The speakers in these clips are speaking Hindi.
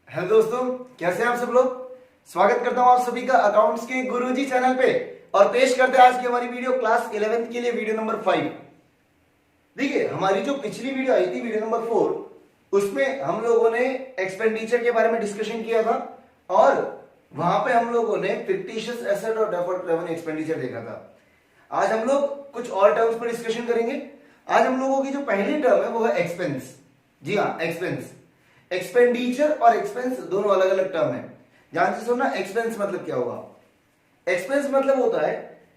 हेलो दोस्तों, कैसे हैं आप सब लोग। स्वागत करता हूं आप सभी का अकाउंट्स के गुरुजी चैनल पे और पेश करते हैं आज की हमारी वीडियो क्लास 11th के लिए वीडियो नंबर 5। देखिए, हमारी जो पिछली वीडियो आई थी वीडियो नंबर 4, उसमें हम लोगों ने एक्सपेंडिचर के बारे में डिस्कशन किया था और वहां पे हम लोगों ने फिक्टिशियस एसेट और डेफर्ड रेवेन्यू एक्सपेंडिचर देखा था। आज हम लोग कुछ और टर्म्स पर डिस्कशन करेंगे। आज हम लोगों की जो पहली टर्म है वो है एक्सपेंस। जी हाँ, एक्सपेंस। एक्सपेंडिचर और एक्सपेंस दोनों अलग अलग टर्म है। ध्यान से सुनना, एक्सपेंस मतलब क्या हुआ। एक्सपेंस मतलब होता है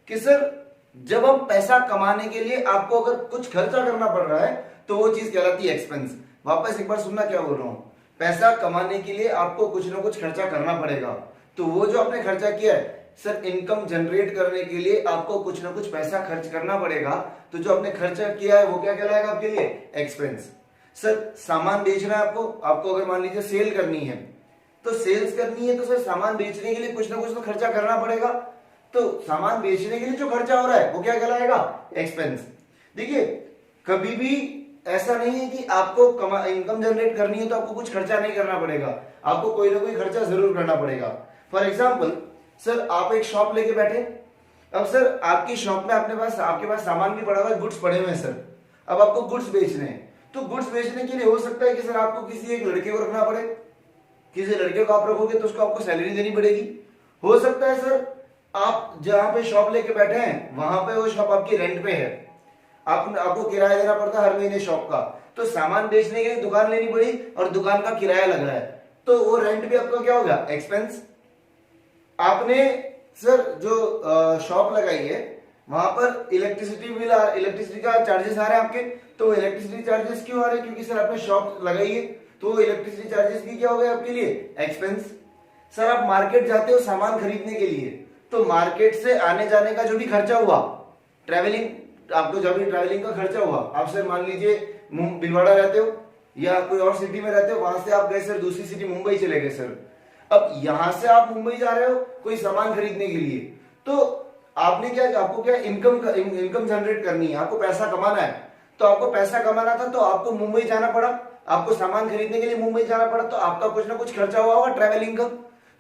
कि सर, जब हम पैसा कमाने के लिए आपको अगर कुछ खर्चा करना पड़ रहा है तो वो चीज कहलाती है एक्सपेंस। वापस एक बार सुनना क्या बोल रहा हूं। पैसा कमाने के लिए आपको कुछ ना कुछ खर्चा करना पड़ेगा, तो वो जो आपने खर्चा किया है, सर इनकम जनरेट करने के लिए आपको कुछ ना कुछ पैसा खर्च करना पड़ेगा, तो जो आपने खर्चा किया है वो क्या कहलाएगा आपके लिए, एक्सपेंस। सर सामान बेचना है आपको अगर मान लीजिए सेल करनी है, तो सेल्स करनी है तो सर सामान बेचने के लिए कुछ ना कुछ तो खर्चा करना पड़ेगा, तो सामान बेचने के लिए जो खर्चा हो रहा है वो क्या कहलाएगा, एक्सपेंस। देखिए, कभी भी ऐसा नहीं है कि आपको इनकम जनरेट करनी है तो आपको कुछ खर्चा नहीं करना पड़ेगा, आपको कोई ना कोई खर्चा जरूर करना पड़ेगा। फॉर एग्जाम्पल, सर आप एक शॉप लेके बैठे, अब सर आपकी शॉप में आपके पास सामान भी पड़ा हुआ है, गुड्स पड़े हुए हैं सर। अब आपको गुड्स बेचने हैं, तो गुड्स बेचने के लिए हो सकता है कि सर आपको किसी एक लड़के को रखना पड़े, किसी लड़के को आप रखोगे तो उसको आपको सैलरी देनी पड़ेगी। हो सकता है सर आप जहां पे शॉप लेके बैठे हैं वहां पे वो शॉप आपकी रेंट पे है, आपको किराया देना पड़ता है हर महीने शॉप का, तो सामान बेचने के लिए दुकान लेनी पड़ी और दुकान का किराया लग रहा है, तो वो रेंट भी आपका क्या होगा, एक्सपेंस। आपने सर जो शॉप लगाई है वहां पर इलेक्ट्रिसिटी का चार्जेस आ रहे हैं आपके, तो इलेक्ट्रिसिटी चार्जेस क्यों आ रहे हैं, क्योंकि सर आपने शॉप लगाई है, तो इलेक्ट्रिसिटी चार्जेस भी क्या हो गए आपके लिए, एक्सपेंस। सर आप मार्केट जाते हो सामान खरीदने के लिए, तो मार्केट से आने जाने का जो भी खर्चा हुआ, ट्रेवलिंग, आपको जो भी ट्रेवलिंग का खर्चा हुआ, आप सर मान लीजिए भीलवाड़ा रहते हो या कोई और सिटी में रहते हो, वहां से आप गए सर दूसरी सिटी मुंबई चले गए सर। अब यहां से आप मुंबई जा रहे हो कोई सामान खरीदने के लिए, तो आपको क्या इनकम जनरेट करनी है, आपको पैसा कमाना है, तो आपको पैसा कमाना था तो आपको मुंबई जाना पड़ा, आपको सामान खरीदने के लिए मुंबई जाना पड़ा, तो आपका कुछ ना कुछ खर्चा हुआ होगा ट्रेवलिंग का,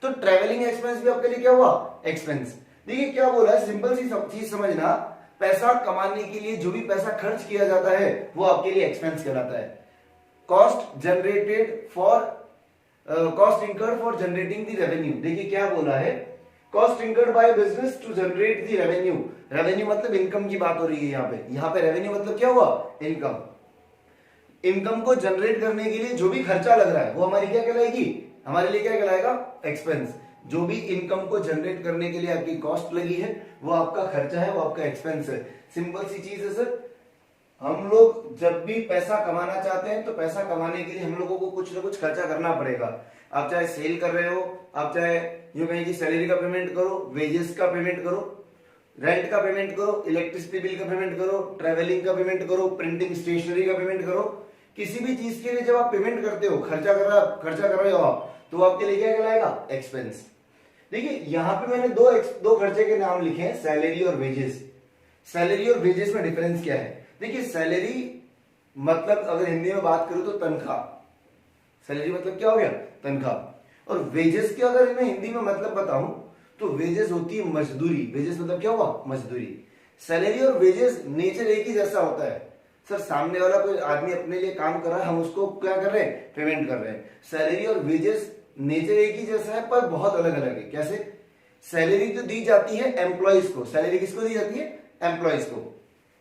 तो ट्रेवलिंग एक्सपेंस भी आपके लिए क्या हुआ, एक्सपेंस। देखिए क्या बोला है, सिंपल सी सब चीज समझना, पैसा कमाने के लिए जो भी पैसा खर्च किया जाता है वो आपके लिए एक्सपेंस कहलाता है। Cost incurred for generating the revenue. देखिए क्या बोला है, cost incurred by business to generate the revenue. Revenue मतलब इनकम की बात हो रही है यहाँ पे रेवेन्यू मतलब क्या हुआ, इनकम। इनकम को जनरेट करने के लिए जो भी खर्चा लग रहा है वो हमारी क्या कहलाएगी, हमारे लिए क्या कहलाएगा, एक्सपेंस। जो भी इनकम को जनरेट करने के लिए आपकी कॉस्ट लगी है वो आपका खर्चा है, वो आपका एक्सपेंस है। सिंपल सी चीज है सर, हम लोग जब भी पैसा कमाना चाहते हैं तो पैसा कमाने के लिए हम लोगों को कुछ ना कुछ खर्चा करना पड़ेगा। आप चाहे सेल कर रहे हो, आप चाहे यूं कहें कि सैलरी का पेमेंट करो, वेजेस का पेमेंट करो, रेंट का पेमेंट करो, इलेक्ट्रिसिटी बिल का पेमेंट करो, ट्रेवलिंग का पेमेंट करो, प्रिंटिंग स्टेशनरी का पेमेंट करो। किसी भी चीज के लिए जब आप पेमेंट करते हो, खर्चा कर रहे हो आप, तो आपके लिए क्या कहलाएगा, एक्सपेंस। देखिए यहां पे मैंने दो खर्चे के नाम लिखे हैं, सैलरी और वेजेस। सैलरी और वेजेस में डिफरेंस क्या है। देखिए सैलरी मतलब अगर हिंदी में बात करूं तो तनख्वाह, सैलरी मतलब क्या हो गया, तनख्वाह। और वेजेस के अगर मैं हिंदी में मतलब बताऊं तो वेजेस होती है मजदूरी। वेजेस मतलब क्या हुआ, मजदूरी। सैलरी और वेजेस नेचर एक ही जैसा होता है सर, सामने वाला कोई आदमी अपने लिए काम कर रहा है, हम उसको क्या कर रहे हैं, पेमेंट कर रहे हैं। सैलरी और वेजेस नेचर एक ही जैसा है पर बहुत अलग अलग है। कैसे, सैलरी तो दी जाती है एम्प्लॉयज को, सैलरी किसको दी जाती है, एम्प्लॉयज को।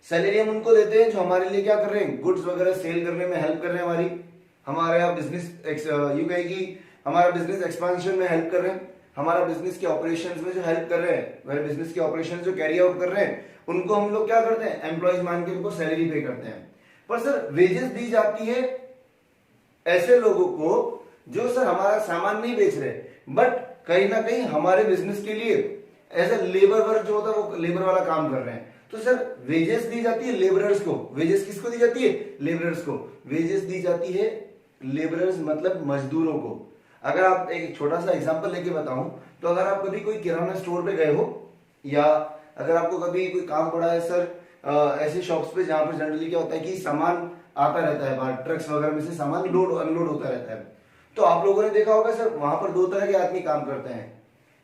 सैलरी हम उनको देते हैं जो हमारे लिए क्या कर रहे हैं, गुड्स वगैरह सेल करने में हेल्प कर रहे हैं, हमारा बिजनेस यू कहे कि हमारा बिजनेस एक्सपांशन में हेल्प कर रहे हैं, हमारा बिजनेस के ऑपरेशंस में जो हेल्प कर रहे हैं, वह बिजनेस के ऑपरेशंस जो कैरी आउट कर रहे हैं, उनको हम लोग क्या करते हैं, एम्प्लॉयज मान के उनको सैलरी पे करते हैं। पर सर वेजेस दी जाती है ऐसे लोगों को जो सर हमारा सामान नहीं बेच रहे, बट कहीं ना कहीं हमारे बिजनेस के लिए एज ए लेबर वर्क जो होता है वो लेबर वाला काम कर रहे हैं, तो सर वेजेस दी जाती है लेबरर्स को। वेजेस किसको दी जाती है, लेबरर्स को। वेजेस दी जाती है लेबरर्स मतलब मजदूरों को। अगर आप एक छोटा सा एग्जांपल लेके बताऊं तो अगर आप कभी कोई किराना स्टोर पे गए हो या अगर आपको कभी कोई काम पड़ा है सर ऐसे शॉप्स पे जहां पर जनरली क्या होता है कि सामान आता रहता है, बाहर ट्रक्स वगैरह में से सामान लोड अनलोड होता रहता है, तो आप लोगों ने देखा होगा सर वहां पर दो तरह के आदमी काम करते हैं।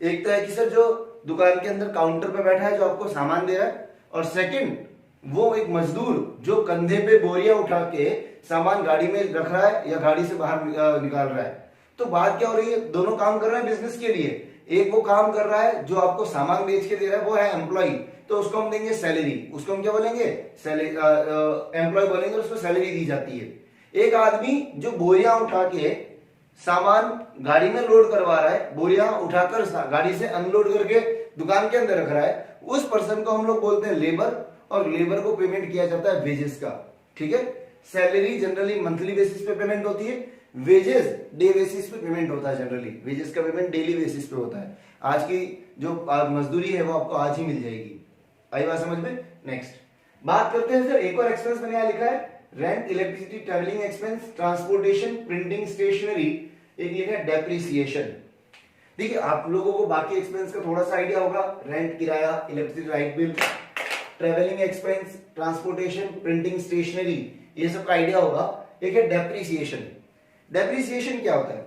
एक तो है कि सर जो दुकान के अंदर काउंटर पे बैठा है जो आपको सामान दे रहा है, और सेकंड वो एक मजदूर जो कंधे पे बोरियां उठा के सामान गाड़ी में रख रहा है या गाड़ी से बाहर निकाल रहा है। तो बात क्या हो रही है, दोनों काम कर रहे हैं बिजनेस के लिए। एक वो काम कर रहा है जो आपको सामान बेच के दे रहा है, वो है एम्प्लॉय, तो उसको हम देंगे सैलरी, उसको हम क्या बोलेंगे, एम्प्लॉय बोलेंगे, उसको सैलरी दी जाती है। एक आदमी जो बोरियां उठा के सामान गाड़ी में लोड करवा रहा है, बोरियां उठाकर गाड़ी से अनलोड करके दुकान के अंदर रख रहा है, उस पर्सन को हम लोग बोलते हैं लेबर, और लेबर को पेमेंट किया जाता है वेजेस का। ठीक है, सैलरी जनरली मंथली बेसिस पे पेमेंट होती है, वेजेस डे बेसिस पे पेमेंट होता है। जनरली वेजेस का पेमेंट डेली बेसिस पे होता है। आज की जो मजदूरी है वो आपको आज ही मिल जाएगी। आई बात समझ में। नेक्स्ट बात करते हैं सर, एक और एक्सपेंस मैंने यहां लिखा है, rent, electricity, travelling expense, transportation, printing, stationery, एक लिखा है डेप्रिसिएशन। देखिए आप लोगों को बाकी एक्सपेंस का थोड़ा सा आइडिया होगा, रेंट किराया, electricity light bill, travelling expense, transportation, printing, stationery, ये सब का आइडिया होगा। एक है डेप्रिसिएशन। डेप्रिसिएशन क्या होता है?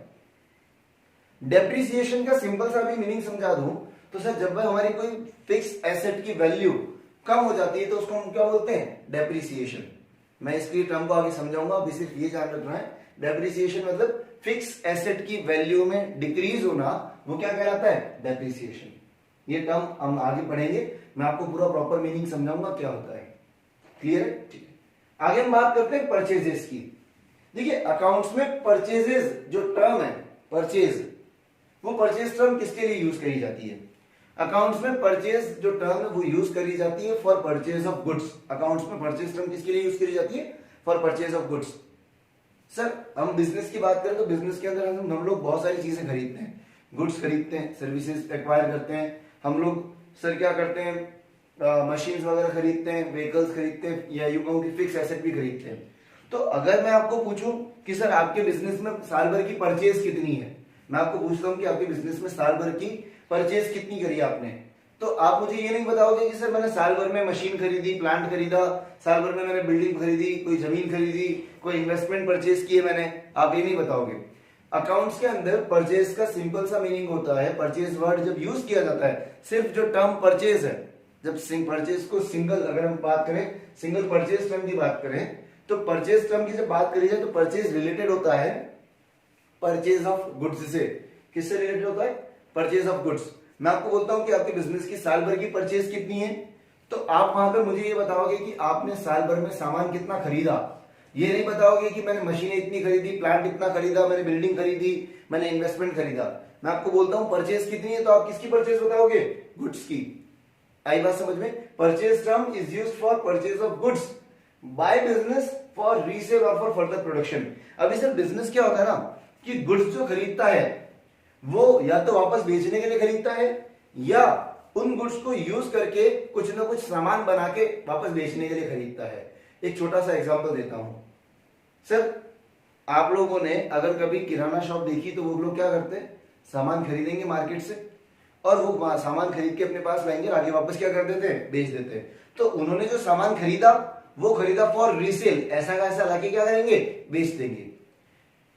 डेप्रिसिएशन का सिंपल सा भी मीनिंग समझा दूं तो सर जब हमारी कोई फिक्स एसेट की वैल्यू कम हो जाती है तो उसको हम क्या बोलते हैं, डेप्रिसिएशन। मैं इसकी टर्म को आगे समझाऊंगा, अभी सिर्फ ये ध्यान रखना है, डेप्रिसिएशन मतलब फिक्स एसेट की वैल्यू में डिक्रीज होना, वो क्या कहलाता है, डेप्रिसिएशन। ये टर्म हम आगे पढ़ेंगे, मैं आपको पूरा प्रॉपर मीनिंग समझाऊंगा क्या होता है। क्लियर है? ठीक है, आगे हम बात करते हैं परचेजेस की। देखिए अकाउंट्स में परचेजेस जो टर्म है, परचेज, वो परचेज टर्म किसके लिए यूज करी जाती है? अकाउंट्स में परचेज जो टर्म है वो यूज करी जाती है for purchase of goods. Accounts में परचेज टर्म किसके लिए यूज करी जाती है? For purchase of goods. Sir हम बिजनेस की बात करें तो बिजनेस के अंदर हम लोग बहुत सारी चीजें खरीदते हैं, गुड्स खरीदते हैं, सर्विसेज एक्वायर करते हैं। हम लोग सर क्या करते हैं, मशीन्स वगैरह खरीदते हैं, व्हीकल्स खरीदते हैं, या यूं कहूं कि फिक्स एसेट भी खरीदते हैं। तो अगर मैं आपको पूछूं कि सर आपके बिजनेस में साल भर की परचेज कितनी है, मैं आपको पूछता हूं कि आपके बिजनेस में साल भर की परचेज कितनी करी आपने, तो आप मुझे ये नहीं बताओगे कि सर मैंने साल भर में मशीन खरीदी, प्लांट खरीदा, साल भर में मैंने बिल्डिंग खरीदी, कोई जमीन खरीदी, कोई इन्वेस्टमेंट परचेज किए मैंने, आप ये नहीं बताओगे। अकाउंट्स के अंदर परचेज का सिंपल सा मीनिंग होता है, परचेज वर्ड जब यूज किया जाता है, सिर्फ जो टर्म परचेज है, जब परचेज को सिंगल, अगर हम बात करें सिंगल परचेज टर्म की बात करें, तो परचेज टर्म की जब बात करी जाए तो परचेज रिलेटेड होता है परचेज ऑफ गुड्स से। किससे रिलेटेड होता है? Purchase of goods. मैं आपको बोलता हूं कि आपके बिजनेस की साल भर की परचेज कितनी है, तो आप वहां पर मुझे ये बताओगे कि आपने साल भर में सामान कितना खरीदा। ये नहीं बताओगे कि मैंने मशीनें इतनी खरीदी, प्लांट इतना खरीदा, मैंने बिल्डिंग खरीदी, मैंने इन्वेस्टमेंट खरीदा। मैं आपको बोलता हूं परचेज कितनी है, तो आप किसकी परचेज बताओगे? गुड्स की। आई बात समझ में? Purchase term is used for purchase of goods by business for resale और फॉर फर्दर प्रोडक्शन। अभी सर बिजनेस क्या होता है ना कि गुड्स जो खरीदता है वो या तो वापस बेचने के लिए खरीदता है, या उन गुड्स को यूज करके कुछ ना कुछ सामान बना के वापस बेचने के लिए खरीदता है। एक छोटा सा एग्जांपल देता हूं सर, आप लोगों ने अगर कभी किराना शॉप देखी तो वो लोग क्या करते हैं, सामान खरीदेंगे मार्केट से और वो सामान खरीद के अपने पास लाएंगे, आगे वापस क्या कर देते हैं, बेच देते हैं। तो उन्होंने जो सामान खरीदा वो खरीदा फॉर रीसेल, ऐसा का ऐसा लाके क्या करेंगे, बेच देंगे।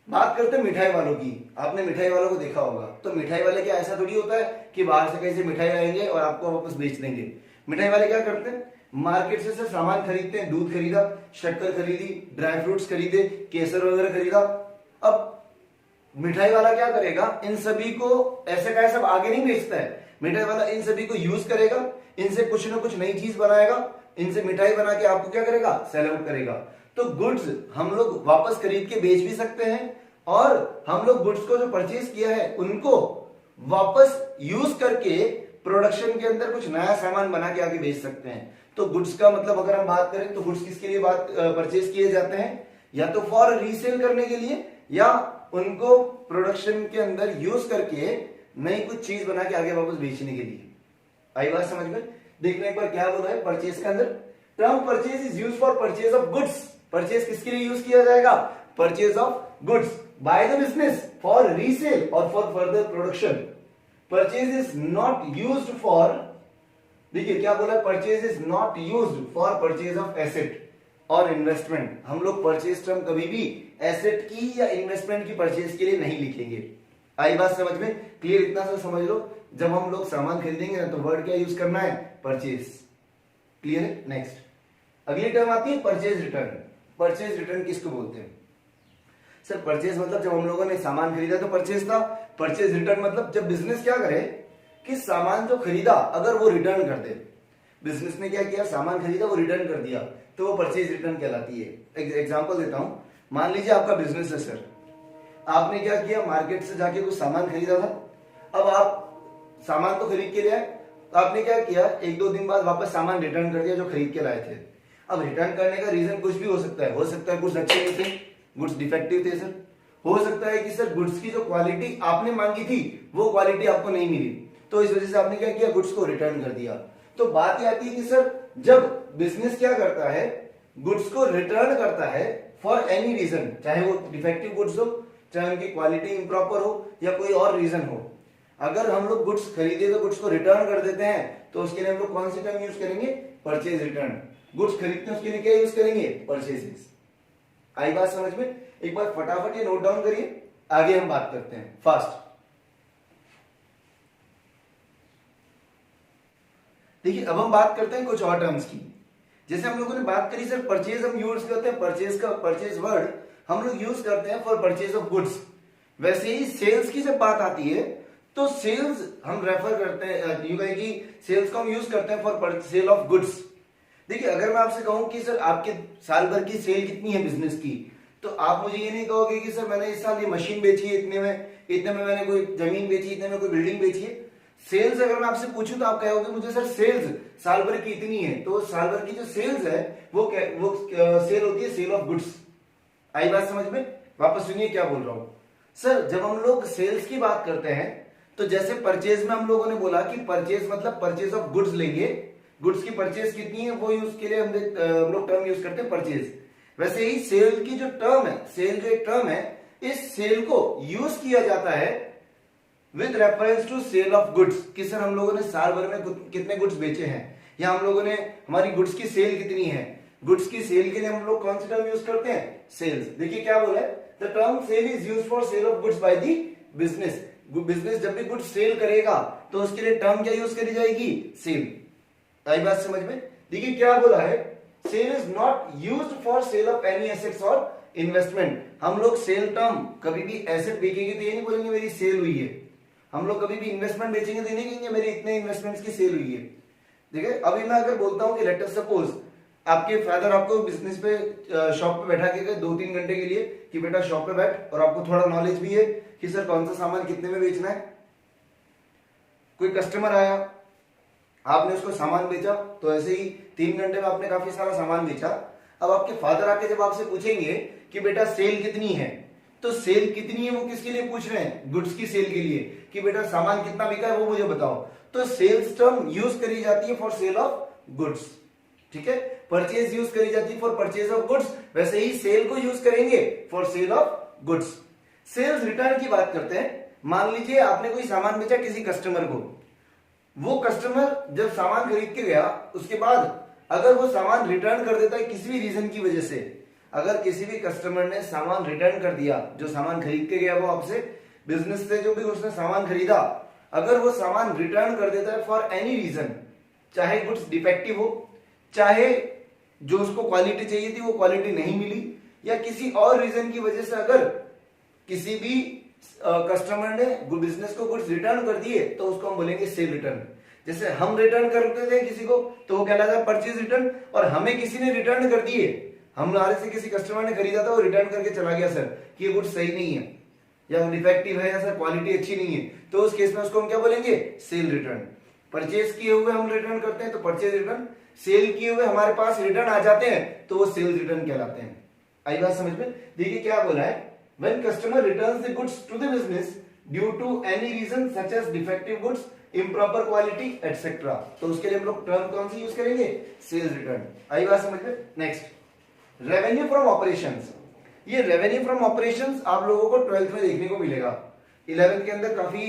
बात करते हैं मिठाई वालों की, आपने मिठाई वालों को देखा होगा, तो मिठाई वाले क्या ऐसा थोड़ी होता है कि बाहर से कहीं से मिठाई लाएंगे और आपको वापस बेच देंगे। मिठाई वाले क्या करते हैं, मार्केट से सामान खरीदते हैं, दूध खरीदा, शक्कर खरीदी, ड्राई फ्रूट्स खरीदे, केसर वगैरह खरीदा। अब मिठाई वाला क्या करेगा, इन सभी को ऐसे का ऐसा आगे नहीं बेचता है। मिठाई वाला इन सभी को यूज करेगा, इनसे कुछ ना कुछ नई चीज बनाएगा, इनसे मिठाई बना के आपको क्या करेगा, सेल आउट करेगा। तो गुड्स हम लोग वापस खरीद के बेच भी सकते हैं, और हम लोग गुड्स को जो परचेज किया है उनको वापस यूज करके प्रोडक्शन के अंदर कुछ नया सामान बना के आगे बेच सकते हैं। तो गुड्स का मतलब अगर हम बात करें तो गुड्स किसके लिए बात परचेज किए जाते हैं, या तो फॉर रीसेल करने के लिए, या उनको प्रोडक्शन के अंदर यूज करके नई कुछ चीज बना के आगे वापस बेचने के लिए। आई बात समझ में? देखने एक बार क्या बोला है परचेज के अंदर, term purchase is use for purchase of goods. Purchase किसके लिए यूज किया जाएगा, purchase of goods by the business for resale और for further production. Purchase is not used for, देखिए क्या बोला, purchase is not used for purchase of asset और इन्वेस्टमेंट। हम लोग परचेज टर्म कभी भी एसेट की या इन्वेस्टमेंट की परचेज के लिए नहीं लिखेंगे। आई बात समझ में? क्लियर? इतना सा समझ लो, जब हम लोग सामान खरीदेंगे ना तो वर्ड क्या यूज करना है? परचेज। क्लियर है? नेक्स्ट अगली टर्म आती है परचेज रिटर्न। परचेज रिटर्न किसको बोलते हैं? सर परचेज मतलब जब हम लोगों ने सामान खरीदा तो परचेज था। परचेज रिटर्न मतलब जब बिजनेस क्या करे कि सामान जो खरीदा अगर वो रिटर्न कर दे। बिजनेस ने क्या किया? सामान खरीदा, वो रिटर्न कर दिया, तो वो परचेज रिटर्न कहलाती है। एग्जांपल देता हूं, मान लीजिए आपका बिजनेस है सर, आपने क्या किया? मार्केट से जाके कुछ सामान खरीदा था। अब आप सामान तो खरीद के ले आए, तो आपने क्या किया? एक दो दिन बाद वापस सामान रिटर्न कर दिया जो खरीद के लाए थे। अब रिटर्न करने का रीजन कुछ भी हो सकता है। हो सकता है गुड्स अच्छे नहीं थे, गुड्स डिफेक्टिव थे सर। हो सकता है कि सर गुड्स की जो क्वालिटी आपने मांगी थी वो क्वालिटी आपको नहीं मिली, तो इस वजह से आपने क्या किया? गुड्स को रिटर्न कर दिया। तो बात यह आती है कि सर जब बिजनेस क्या करता है? गुड्स को रिटर्न करता है फॉर एनी रीजन, चाहे वो डिफेक्टिव गुड्स हो, चाहे उनकी क्वालिटी इम्प्रॉपर हो, या कोई और रीजन हो। अगर हम लोग गुड्स खरीदे तो गुड्स को रिटर्न कर देते हैं, तो उसके लिए हम लोग कौन सी टर्म यूज करेंगे? Purchase return. गुड्स खरीदते हैं उसके लिए क्या यूज करेंगे? परचेजेस। आई बात समझ में? एक बार फटाफट ये नोट डाउन करिए, आगे हम बात करते हैं फास्ट। देखिए अब हम बात करते हैं कुछ और टर्म्स की। जैसे हम लोगों ने बात करी सर परचेज हम यूज करते हैं, परचेज वर्ड हम लोग यूज करते हैं फॉर परचेज ऑफ गुड्स। वैसे ही सेल्स की जब बात आती है तो सेल्स हम रेफर करते हैं, यूं कहें कि सेल्स को हम यूज करते हैं फॉर सेल ऑफ गुड्स। देखिए अगर मैं आपसे कहूं कि सर आपके साल भर की सेल कितनी है बिजनेस की, तो आप मुझे ये नहीं कहोगे कि सर मैंने इस साल ये मशीन बेची है इतने में मैंने कोई जमीन बेची, इतने में कोई बिल्डिंग बेची है। सेल्स अगर मैं आपसे पूछूं तो आप कहोगे मुझे सर सेल्स साल भर की इतनी है, तो साल भर की जो सेल्स है वो सेल होती है सेल ऑफ गुड्स। आई बात समझ में? वापस सुनिए क्या बोल रहा हूं सर। जब हम लोग सेल्स की बात करते हैं तो जैसे परचेज में हम लोगों ने बोला कि परचेज मतलब परचेज ऑफ गुड्स लेंगे, गुड्स की परचेज कितनी है वो यूज के लिए हम लोग टर्म यूज करते हैं परचेज। वैसे ही सेल की जो टर्म है, सेल जो एक टर्म है, इस सेल को यूज किया जाता है with reference to sale of goods कि सर हम लोगों ने साल भर में कितने गुड्स बेचे हैं, या हम लोगों ने हमारी गुड्स की सेल कितनी है। गुड्स की सेल के लिए हम लोग कौन सी टर्म यूज करते हैं? सेल्स। देखिए क्या बोला है, the term sale is used for sale of goods by the business. Business जब भी गुड्स सेल करेगा तो उसके लिए टर्म क्या यूज करी जाएगी? सेल। आई बात समझ में? देखिए क्या बोला है, sale is not used for sale of any assets और इन्वेस्टमेंट। हम लोग सेल टर्म कभी भी एसेट बेचेंगे तो ये नहीं बोलेंगे मेरी सेल हुई है। हम लोग कभी भी इन्वेस्टमेंट बेचेंगे तो ये नहीं कहेंगे मेरे इतने इन्वेस्टमेंट्स की सेल हुई है। देखिए अभी मैं अगर बोलता हूं कि लेट अस सपोज आपके फादर आपको बिजनेस पे शॉप पे बैठा के गए 2-3 घंटे के लिए कि बेटा शॉप पे बैठ, और आपको थोड़ा नॉलेज भी है कि सर कौन सा सामान कितने में बेचना है। कोई कस्टमर आया, आपने उसको सामान बेचा, तो ऐसे ही 3 घंटे में आपने काफी सारा सामान बेचा। अब आपके फादर आके जब आपसे पूछेंगे कि बेटा सेल कितनी है, तो सेल कितनी है वो किसके लिए पूछ रहे हैं? गुड्स की सेल के लिए, कि बेटा सामान कितना बिका है वो मुझे बताओ। तो सेल्स टर्म यूज करी जाती है फॉर सेल ऑफ गुड्स, ठीक है। परचेज यूज करी जाती है फॉर परचेज ऑफ गुड्स, वैसे ही सेल को यूज करेंगे for sale of goods. Sales return की बात करते हैं। मान लीजिए आपने कोई सामान बेचा किसी कस्टमर को, वो कस्टमर जब सामान खरीद के गया उसके बाद अगर वो सामान रिटर्न कर देता है किसी भी रीजन की वजह से, अगर किसी भी कस्टमर ने सामान रिटर्न कर दिया, जो सामान खरीद के गया वो आपसे बिजनेस से जो भी उसने सामान खरीदा, अगर वो सामान रिटर्न कर देता है फॉर एनी रीजन, चाहे गुड्स डिफेक्टिव हो, चाहे जो उसको क्वालिटी चाहिए थी वो क्वालिटी नहीं मिली, या किसी और रीजन की वजह से अगर किसी भी कस्टमर ने बिजनेस को गुड्स रिटर्न कर दिए तो उसको हम बोलेंगे सेल रिटर्न। जैसे हम रिटर्न करते थे किसी को तो वो कहलाता है परचेज रिटर्न, और हमें किसी ने रिटर्न कर दिए, हमारे से किसी कस्टमर ने खरीदा था वो रिटर्न करके चला गया सर कि ये गुड्स सही नहीं है या डिफेक्टिव है या सर क्वालिटी अच्छी नहीं है, तो उस केस में उसको हम क्या बोलेंगे? Cell return. परचेज किए हुए हम रिटर्न करते हैं तो परचेज रिटर्न, सेल किए हुए हमारे पास रिटर्न आ जाते हैं तो वो सेल रिटर्न कहलाते हैं। आई बात समझ में? देखिए क्या बोला है, when customer returns the goods to the business due to any reason such as defective goods, improper quality etc, तो उसके लिए हम लोग टर्म कौन सी यूज करेंगे? Sales return. आई बात समझ में? Next revenue from operations. ये रेवेन्यू फ्रॉम ऑपरेशंस आप लोगों को 12th में देखने को मिलेगा। 11th के अंदर काफी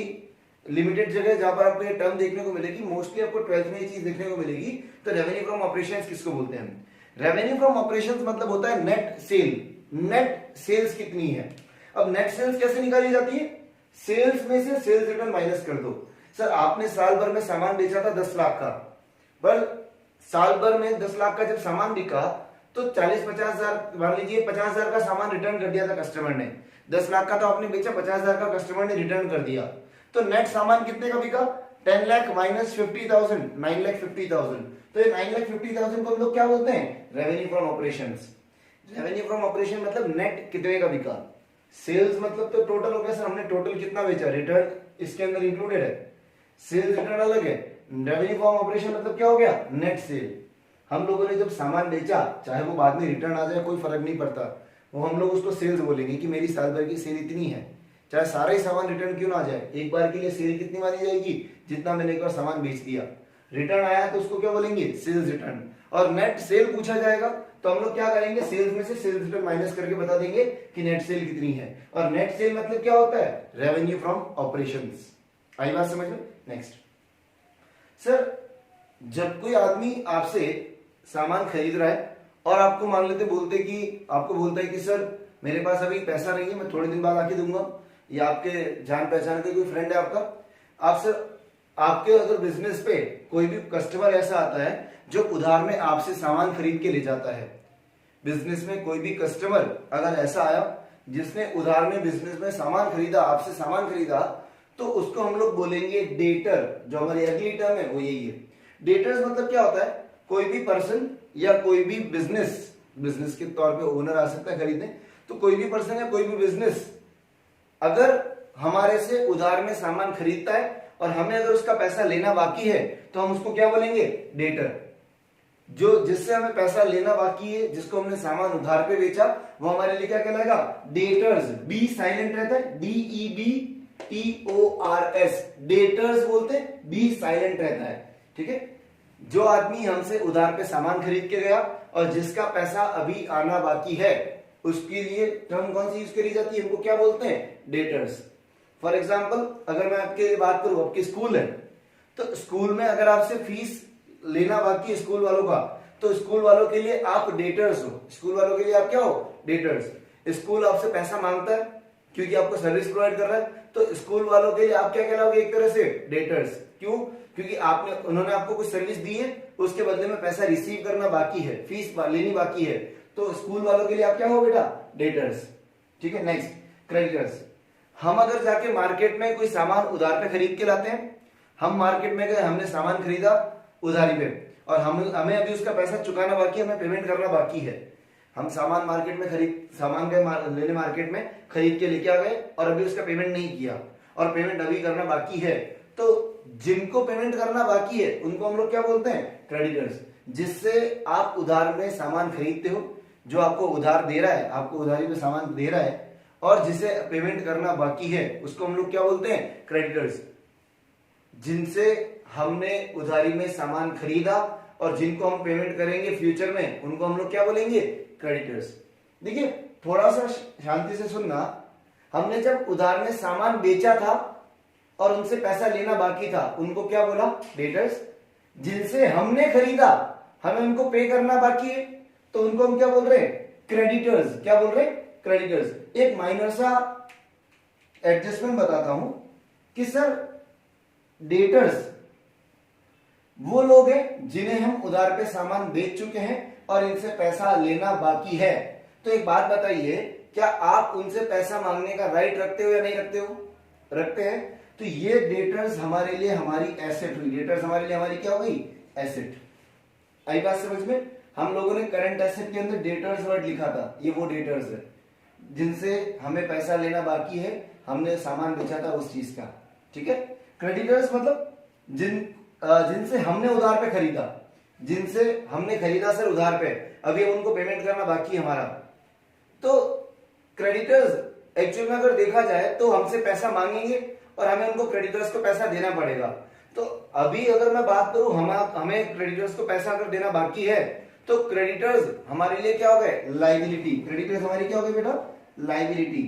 लिमिटेड जगह जहां पर आपको ये टर्म देखने को मिलेगी, मोस्टली आपको 12th में ये चीज देखने को मिलेगी। तो रेवेन्यू फ्रॉम ऑपरेशंस किसको बोलते हैं? रेवेन्यू फ्रॉम ऑपरेशंस मतलब होता है नेट सेल, नेट सेल्स कितनी है। अब नेट सेल्स कैसे निकाली जाती है, सेल्स में से सेल्स रिटर्न माइनस कर दो। सर आपने साल भर में सामान बेचा था 10 लाख का, पर साल भर में 10 लाख का जब सामान बिका तो 40-50 हजार, मान लीजिए 50 हजार का सामान रिटर्न कर दिया था कस्टमर ने। 10 लाख का तो आपने बेचा, 50 हजार का कस्टमर ने रिटर्न कर दिया, तो नेट सामान कितने का बिका, 10 लाख माइनस 50,000, 9,50,000। तो ये 9,50,000 को हम लोग क्या बोलते हैं, revenue from operations. Revenue from operation मतलब नेट कितने का बिका। सेल्स मतलब तो टोटल हो गया, सर हमने टोटल कितना बेचा, रिटर्न इसके अंदर इंक्लूडेड है, सेल्स रिटर्न अलग है। रेवेन्यू फ्रॉम ऑपरेशन मतलब क्या हो गया, नेट सेल। हम लोगों ने जब सामान बेचा, चाहे वो बाद में रिटर्न आ जाए कोई फर्क नहीं पड़ता, वो हम लोग उसको सेल्स बोलेंगे कि मेरी साल भर की सेल इतनी है, चाहे सारा ही सामान रिटर्न क्यों ना आ जाए, एक बार के लिए सेल कितनी मानी जाएगी, जितना मैंने एक बार सामान बेच दिया। रिटर्न आया तो उसको क्या बोलेंगे, सेल्स रिटर्न। और नेट सेल पूछा जाएगा तो हम लोग क्या करेंगे, सेल्स में से सेल्स रिटर्न माइनस करके बता देंगे कि नेट सेल कितनी है। और नेट सेल मतलब क्या होता है, रेवेन्यू फ्रॉम ऑपरेशंस। आई बात समझ में। नेक्स्ट सर, जब कोई आदमी आपसे सामान खरीद रहा है और आपको मान लेते बोलते कि आपको बोलता है कि सर मेरे पास अभी पैसा नहीं है, मैं थोड़े दिन बाद आके दूंगा, या आपके जान पहचान के कोई फ्रेंड है आपका, आप सर आपके अगर बिजनेस पे कोई भी कस्टमर ऐसा आता है जो उधार में आपसे सामान खरीद के ले जाता है, बिजनेस में कोई भी कस्टमर अगर ऐसा आया जिसने उधार में बिजनेस में सामान खरीदा, आपसे सामान खरीदा, तो उसको हम लोग बोलेंगे डेटर। जो हमारी अगली टर्म है वो यही है। डेटर्स मतलब क्या होता है, कोई भी पर्सन या कोई भी बिजनेस के तौर पे ओनर आ सकता है खरीदने, तो कोई भी पर्सन या कोई भी बिजनेस अगर हमारे से उधार में सामान खरीदता है और हमें अगर उसका पैसा लेना बाकी है तो हम उसको क्या बोलेंगे, डेटर। जो जिससे हमें पैसा लेना बाकी है, जिसको हमने सामान उधार पे बेचा, वो हमारे लिए क्या कहलाएगा, डेटर्स। बी साइलेंट रहता है, DEBTORS, डेटर्स बोलते हैं, बी साइलेंट रहता है। ठीक है, जो आदमी हमसे उधार पे सामान खरीद के गया और जिसका पैसा अभी आना बाकी है, उसके लिए टर्म कौन सी यूज करी जाती है, इनको क्या बोलते हैं, डेटर्स। फॉर एग्जाम्पल अगर मैं आपके बात करूं, आपके स्कूल है, तो स्कूल में अगर आपसे फीस लेना बाकी है स्कूल वालों का, तो स्कूल वालों के लिए आप डेटर्स हो। स्कूल वालों के लिए आप क्या हो, डेटर्स। स्कूल आपसे पैसा मांगता है क्योंकि आपको सर्विस प्रोवाइड कर रहा है, तो स्कूल वालों के लिए आप क्या कहलाओगे, एक तरह से डेटर्स। क्यों, क्योंकि उन्होंने आपको कुछ सर्विस दी है, उसके बदले में पैसा रिसीव करना बाकी है, फीस लेनी बाकी है, तो स्कूल वालों के लिए आप क्या हो बेटा, डेटर्स। ठीक है, नेक्स्ट क्रेडिटर्स। हम अगर जाके मार्केट में कोई सामान उधार पे खरीद के लाते हैं, हम मार्केट में गए, हमने सामान खरीदा उधारी पे और हमें अभी उसका पैसा चुकाना बाकी है, हमें पेमेंट करना बाकी है। हम सामान मार्केट में लेने मार्केट में खरीद के लेके आ गए और अभी उसका पेमेंट नहीं किया और पेमेंट अभी करना बाकी है, तो जिनको पेमेंट करना बाकी है उनको हम लोग क्या बोलते हैं, क्रेडिटर्स। जिससे आप उधार में सामान खरीदते हो, जो आपको उधार दे रहा है, आपको उधारी में सामान दे रहा है और जिसे पेमेंट करना बाकी है, उसको हम लोग क्या बोलते हैं, क्रेडिटर्स। जिनसे हमने उधारी में सामान खरीदा और जिनको हम पेमेंट करेंगे फ्यूचर में, उनको हम लोग क्या बोलेंगे, क्रेडिटर्स। देखिए थोड़ा सा शांति से सुनना, हमने जब उधार में सामान बेचा था और उनसे पैसा लेना बाकी था, उनको क्या बोला, डेटर्स। जिनसे हमने खरीदा, हमें उनको पे करना बाकी है, तो उनको हम क्या बोल रहे हैं, क्रेडिटर्स। क्या बोल रहे हैं, क्रेडिटर्स। एक माइनर सा एडजस्टमेंट बताता हूं कि सर डेटर्स वो लोग हैं जिन्हें हम उधार पे सामान बेच चुके हैं और इनसे पैसा लेना बाकी है। तो एक बात बताइए, क्या आप उनसे पैसा मांगने का राइट रखते हो या नहीं रखते हो, रखते हैं। तो ये डेटर्स हमारे लिए हमारी एसेट हुई, डेटर्स हमारे लिए हमारी क्या हो गई, एसेट। आई बात समझ में। हम लोगों ने करंट एसेट के अंदर डेटर्स वर्ड लिखा था, ये वो डेटर्स है जिनसे हमें पैसा लेना बाकी है, हमने सामान बेचा था उस चीज का। ठीक है, क्रेडिटर्स मतलब जिनसे हमने उधार पे खरीदा, जिनसे हमने खरीदा सर उधार पे, अभी उनको पेमेंट करना बाकी है हमारा। तो क्रेडिटर्स एक्चुअल में अगर देखा जाए तो हमसे पैसा मांगेंगे और हमें उनको क्रेडिटर्स को पैसा देना पड़ेगा। तो अभी अगर मैं बात करूं, हमें क्रेडिटर्स को पैसा अगर देना बाकी है, तो क्रेडिटर्स हमारे लिए क्या हो गए, लाइबिलिटी। क्रेडिटर्स हमारी क्या हो गई बेटा, लाइबिलिटी।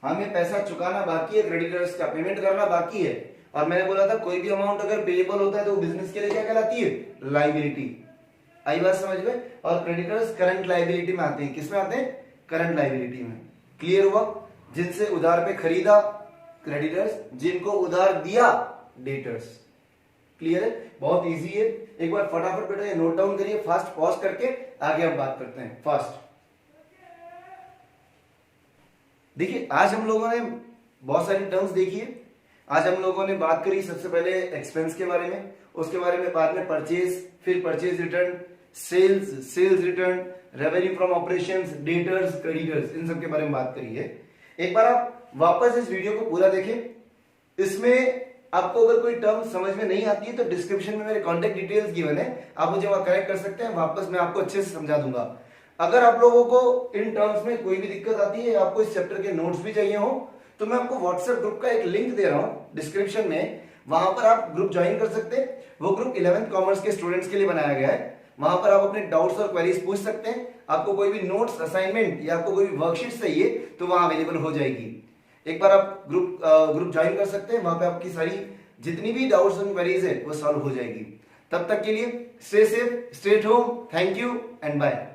हमें पैसा चुकाना बाकी है, क्रेडिटर्स का पेमेंट करना बाकी है। और मैंने बोला था कोई भी अमाउंट अगर पेएबल होता है तो वो बिजनेस के लिए क्या कहलाती है, लाइबिलिटी। आई बात समझ में। और क्रेडिटर्स करंट लाइबिलिटी में आते हैं, किसमें आते हैं, करंट लायबिलिटी में। क्लियर हुआ? जिनसे उधार पे खरीदा क्रेडिटर्स, जिनको उधार दिया डेटर्स। क्लियर है? बहुत इजी है। एक बार फटाफट बेटा ये नोट डाउन करिए, फास्ट पॉज करके आगे हम बात करते हैं। फास्ट देखिए, आज हम लोगों ने बहुत सारी टर्म्स देखी है। आज हम लोगों ने बात करी सबसे पहले एक्सपेंस के बारे में, उसके बारे में बाद में परचेज, फिर purchase return, sales return, revenue from operations, debtors, creditors, इन सब के बारे में बात करी है। एक बार आप वापस इस वीडियो को पूरा देखें। इसमें आपको अगर कोई टर्म समझ में नहीं आती है तो डिस्क्रिप्शन में मेरे कॉन्टेक्ट डिटेल्स गिवन है, आप मुझे वहां कनेक्ट कर सकते हैं। वापस मैं आपको अच्छे से समझा दूंगा। अगर आप लोगों को इन टर्म्स में कोई भी दिक्कत आती है, आपको इस चैप्टर के नोट्स भी चाहिए हो, तो मैं आपको व्हाट्सएप ग्रुप का एक लिंक दे रहा हूं डिस्क्रिप्शन में, वहां पर आप ग्रुप ज्वाइन कर सकते हैं। वो ग्रुप 11th कॉमर्स के स्टूडेंट्स के लिए बनाया गया है। वहां पर आप अपने डाउट्स और क्वेरीज पूछ सकते हैं। आपको कोई भी नोट्स, असाइनमेंट या आपको कोई भी वर्कशीट चाहिए तो वहां अवेलेबल हो जाएगी। एक बार आप ग्रुप ज्वाइन कर सकते हैं। वहां पे आपकी सारी जितनी भी डाउट्स और क्वेरीज है वो सॉल्व हो जाएगी। तब तक के लिए stay safe, stay at home. Thank you and bye.